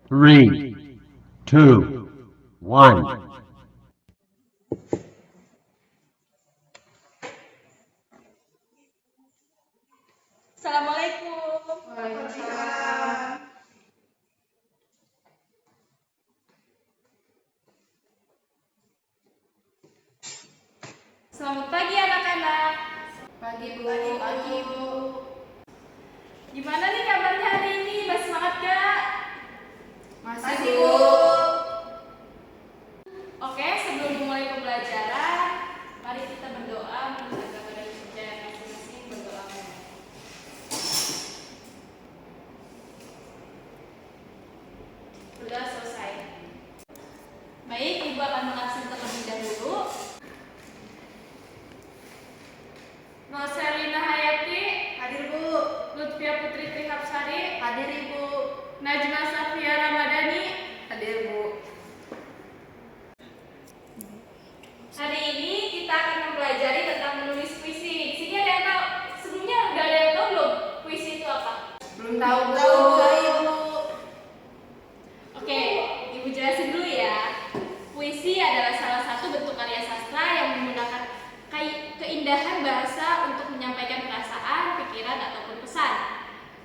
Three, two, one. Assalamualaikum. Waalaikumsalam. Selamat pagi anak-anak. Pagi Bu. Pagi Bu. Gimana nih kabarnya hari ini? Masih semangat gak? Masih Bu. Oke, sebelum memulai pembelajaran, mari kita berdoa menurut agama dan percayaan masing-masing. Berdoa. Sudah selesai. Baik, Ibu akan mengabsen terlebih dahulu. Roselina Hayati, Hadir Bu. Lutfia Putri Trihapsari, Hadir Ibu. Najma Safia Ramadhani. Hadir Bu. Hari ini kita akan mempelajari tentang menulis puisi. Di sini ada yang tahu? Sebelumnya udah ada yang tahu belum puisi itu apa? Belum tahu Bu. Oke, Ibu jelasin dulu ya. Puisi adalah salah satu bentuk karya sastra yang menggunakan keindahan bahasa untuk menyampaikan perasaan, pikiran, ataupun pesan.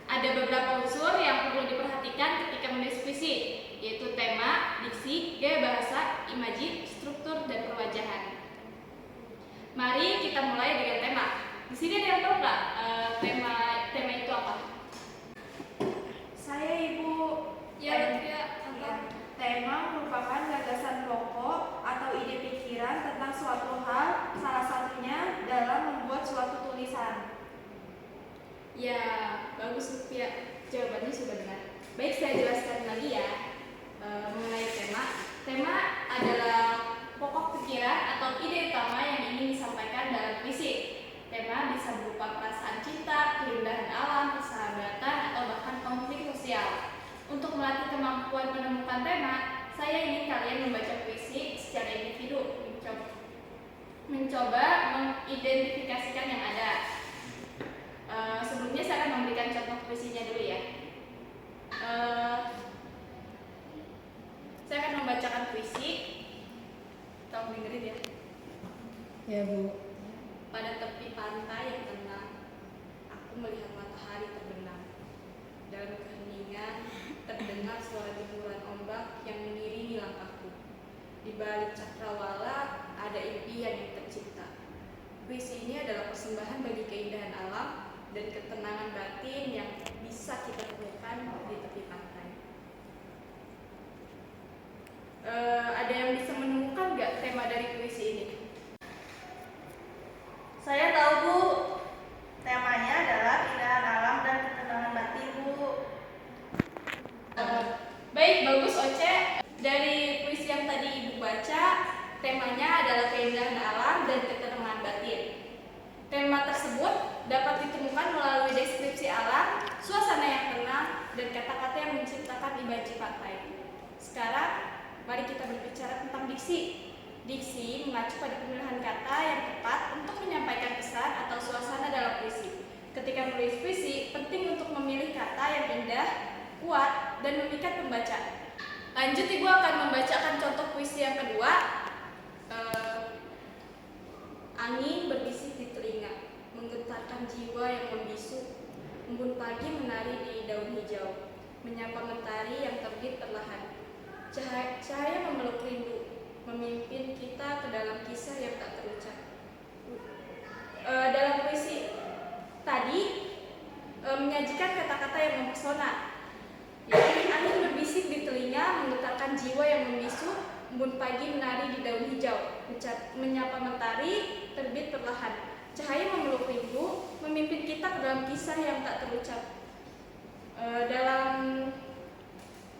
Ada beberapa unsur yang perlu diperhatikan ketika menulis puisi, yaitu tema, diksi, gaya bahasa, imaji, struktur, dan perwajahan. Mari kita mulai dengan tema. Di sini ada yang tahu nggak tema itu apa? Saya Ibu. Ya, Lutfia, apa? Tema merupakan gagasan pokok atau ide pikiran tentang suatu hal, salah satunya dalam membuat suatu tulisan. Ya, bagus Lutfia. Jawabannya sudah benar. Baik, saya jelaskan lagi ya mengenai tema. Tema adalah pokok pikiran atau ide utama yang ingin disampaikan dalam puisi. Tema bisa berupa perasaan cinta, keindahan alam, persahabatan, atau bahkan konflik sosial. Untuk melatih kemampuan menemukan tema, saya ingin kalian membaca puisi secara individu, mencoba mengidentifikasikan yang ada. Sebelumnya saya akan memberikan contoh puisinya dulu ya. Saya akan membacakan puisi. Tolong dengerin ya. Ya Bu. Pada tepi pantai yang tenang, aku melihat matahari terbenam. Dalam keheningan terdengar suara timuran ombak yang mengiringi langkahku. Di balik cakrawala ada impian yang tercipta. Puisi ini adalah persembahan bagi keindahan alam dan ketenangan batin yang bisa kita temukan di tepi pantai. Ada yang bisa menemukan nggak tema dari puisi ini? Saya tahu Bu. Temanya adalah keindahan alam dan ketenangan batin Bu. Baik, bagus Oce. Dari puisi yang tadi Ibu baca, temanya adalah keindahan alam dan ketenangan batin. Tema tersebut dapat ditemukan melalui deskripsi alam, suasana yang tenang, dan kata-kata yang menciptakan imaji pantai. Sekarang, mari kita berbicara tentang diksi. Diksi mengacu pada pemilihan kata yang tepat untuk menyampaikan pesan atau suasana dalam puisi. Ketika menulis puisi, penting untuk memilih kata yang indah, kuat, dan memikat pembaca. Lanjut, Ibu akan membacakan contoh puisi yang kedua. Angin berbisik di telinga, menggetarkan jiwa yang membisu. Embun pagi menari di daun hijau, menyapa mentari yang terbit perlahan. Cahaya memeluk rindu, memimpin kita ke dalam kisah yang tak terucap. Dalam puisi tadi menyajikan kata-kata yang mempesona. Angin berbisik di telinga, menggetarkan jiwa yang membisu. Embun pagi menari di daun hijau, menyapa mentari terbit perlahan. Cahaya memeluk rindu, memimpin kita ke dalam kisah yang tak terucap. Dalam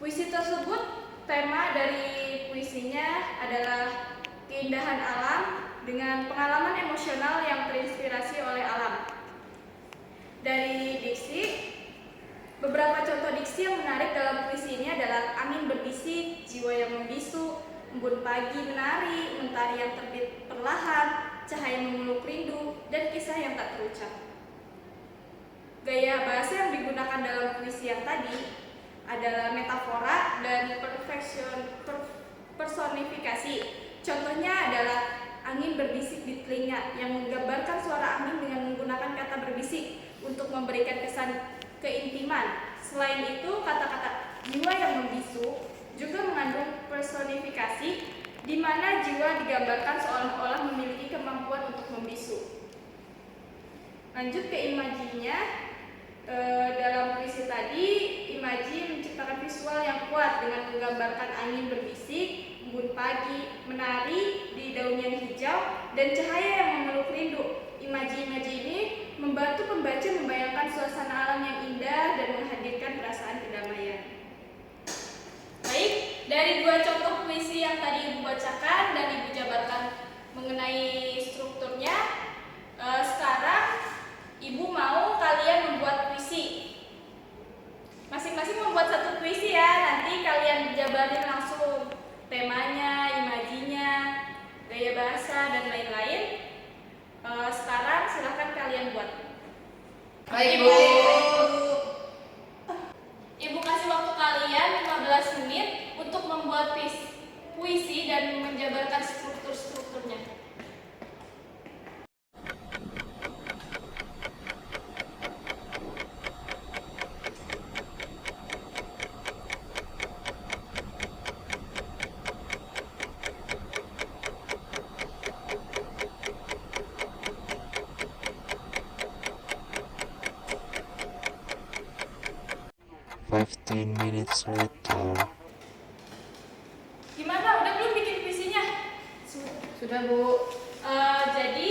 puisi tersebut, tema dari puisinya adalah keindahan alam dengan pengalaman emosional yang terinspirasi oleh alam. Dari diksi, beberapa contoh diksi yang menarik dalam puisi ini adalah angin berbisik, jiwa yang membisu, embun pagi menari, mentari yang terbit perlahan, cahaya memeluk rindu, dan kisah yang tak terucap. Gaya bahasa yang digunakan dalam puisi yang tadi adalah metafora dan personifikasi. Contohnya adalah angin berbisik di telinga yang menggambarkan suara angin dengan menggunakan kata berbisik untuk memberikan kesan keintiman. Selain itu, kata-kata jiwa yang membisu juga mengandung personifikasi di mana jiwa digambarkan seolah-olah memiliki kemampuan untuk membisu. Lanjut ke imajinya. Dalam puisi tadi, imaji menciptakan visual yang kuat dengan menggambarkan angin berbisik, embun pagi menari di daun yang hijau, dan cahaya yang memeluk rindu. Imaji-imaji ini membantu pembaca membayangkan suasana alam yang indah dan menghadirkan perasaan kedamaian. Baik, dari dua contoh puisi yang tadi Ibu bacakan dan Ibu jabarkan mengenai strukturnya, sekarang Ibu mau kalian membuat puisi. Masing-masing membuat satu puisi ya. Nanti kalian jabarin langsung temanya, imajinya, gaya bahasa, dan lain-lain. Sekarang silahkan kalian buat. Baik, Ibu. Bu. Ibu kasih waktu kalian 15 menit untuk membuat puisi dan menjabarkan strukturnya. Minutes later. Gimana? Udah belum bikin puisinya? Sudah, Bu. Jadi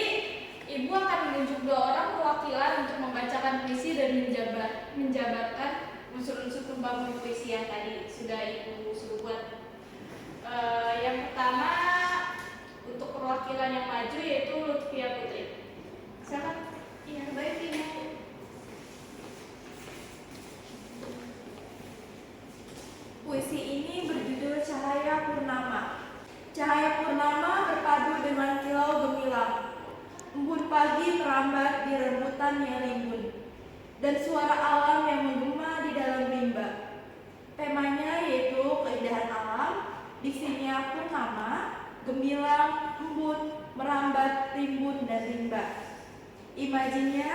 Ibu akan menunjuk 2 orang perwakilan untuk membacakan puisi dan menjabarkan unsur-unsur pembangun puisi yang tadi sudah Ibu suruh buat. Yang pertama untuk perwakilan yang maju yaitu Lutfia Putri. Silakan. Iya, baik Ibu. Puisi ini berjudul Cahaya Purnama. Cahaya purnama berpadu dengan kilau gemilang. Embun pagi merambat di rembutan yang rimbun, dan suara alam yang menggema di dalam rimba. Temanya yaitu keindahan alam, diksinya purnama, gemilang, embun, merambat, rimbun, dan rimba. Imajinya,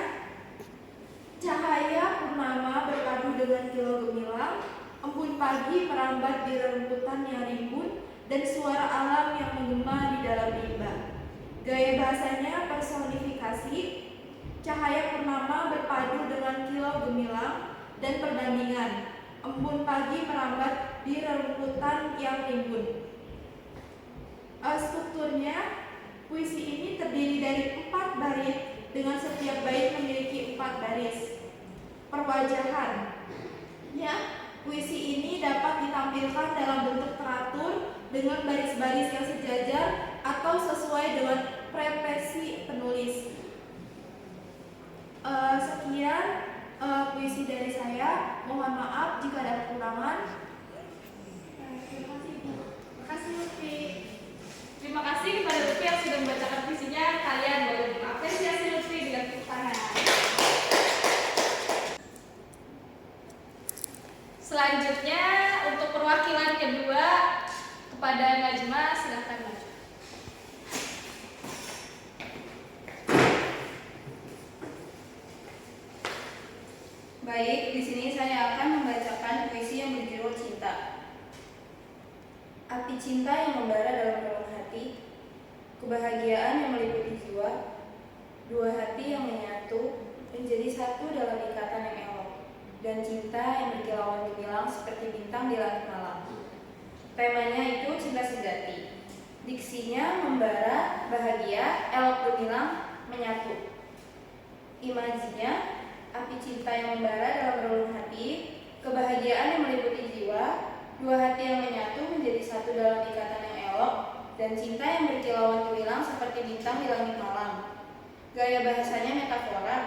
cahaya purnama berpadu dengan kilau gemilang, embun pagi merambat di rembutan yang rimbun, dan suara alam yang menggema di dalam rimba. Gaya bahasanya personifikasi. Cahaya purnama berpadu dengan kilau gemilang dan perbandingan. Embun pagi merambat di rembutan yang rimbun. Strukturnya, puisi ini terdiri dari 4 bait dengan setiap bait memiliki 4 baris. Perwajahan. Ya, puisi ini dapat ditampilkan dalam bentuk teratur dengan baris-baris yang sejajar atau sesuai dengan preferensi penulis. Sekian puisi dari saya. Mohon maaf jika ada kekurangan. Terima kasih, Ibu. Terima kasih Lutfi. Terima kasih kepada Lutfi yang sudah membacakan puisinya. Kalian boleh mengapresiasi Lutfi dengan tepuk tangan. Selanjutnya untuk perwakilan kedua kepada Najma, silahkan maju. Baik, di sini saya akan membacakan puisi yang berjudul Cinta. Api cinta yang membara dalam relung hati, kebahagiaan yang meliputi jiwa, 2 hati yang menyatu menjadi satu dalam ikatan yang elok, dan cinta yang berkilauan gemilang seperti bintang di langit malam. Temanya itu cinta sejati. Diksinya membara, bahagia, elok gemilang, menyatu. Imajinya, api cinta yang membara dalam relung hati, kebahagiaan yang meliputi jiwa, 2 hati yang menyatu menjadi satu dalam ikatan yang elok, dan cinta yang berkilauan gemilang seperti bintang di langit malam. Gaya bahasanya metafora,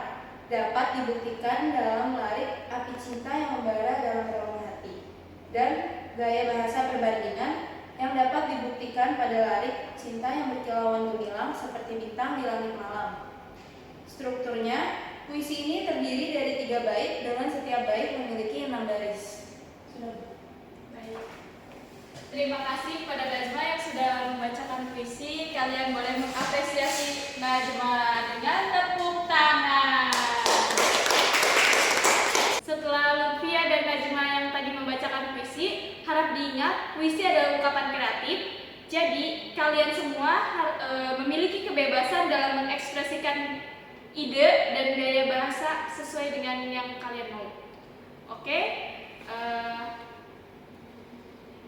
dapat dibuktikan dalam larik api cinta yang membara dalam relung hati, dan gaya bahasa perbandingan yang dapat dibuktikan pada larik cinta yang berkilauan gemilang seperti bintang di langit malam. Strukturnya, puisi ini terdiri dari 3 bait dengan setiap bait memiliki 6 baris. Sudah. Baik. Terima kasih kepada Najma yang sudah membacakan puisi. Kalian boleh mengapresiasi Najma dengan tepuk tangan. Setelah Lutfia dan Najma yang tadi membacakan puisi, harap diingat puisi adalah ungkapan kreatif. Jadi kalian semua memiliki kebebasan dalam mengekspresikan ide dan gaya bahasa sesuai dengan yang kalian mau. Oke?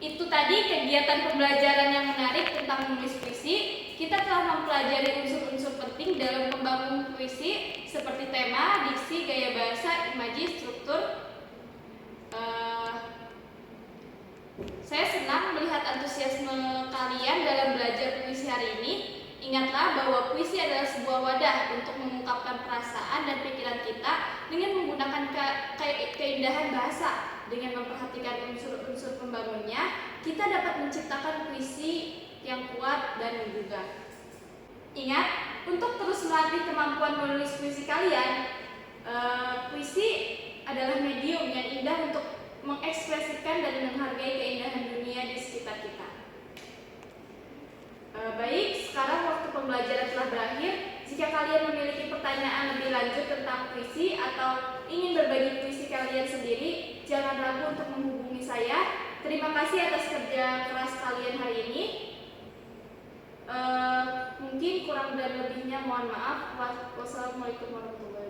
Itu tadi kegiatan pembelajaran yang menarik tentang menulis puisi. Kita telah mempelajari unsur-unsur penting dalam membangun puisi seperti tema, diksi, gaya bahasa, imaji, struktur. Saya senang melihat antusiasme kalian dalam belajar puisi hari ini. Ingatlah bahwa puisi adalah sebuah wadah untuk mengungkapkan perasaan dan pikiran kita dengan menggunakan keindahan bahasa. Dengan memperhatikan unsur-unsur pembangunnya, kita dapat menciptakan puisi yang kuat dan menggugah. Ingat, untuk terus melatih kemampuan menulis puisi kalian, puisi adalah medium yang indah untuk mengekspresikan dan menghargai keindahan dunia di sekitar kita. Baik, sekarang waktu pembelajaran telah berakhir. Jika kalian memiliki pertanyaan lebih lanjut tentang puisi atau ingin berbagi puisi kalian sendiri, jangan ragu untuk menghubungi saya. Terima kasih atas kerja keras kalian hari ini. Mungkin kurang dan lebihnya mohon maaf. Wassalamualaikum warahmatullahi wabarakatuh.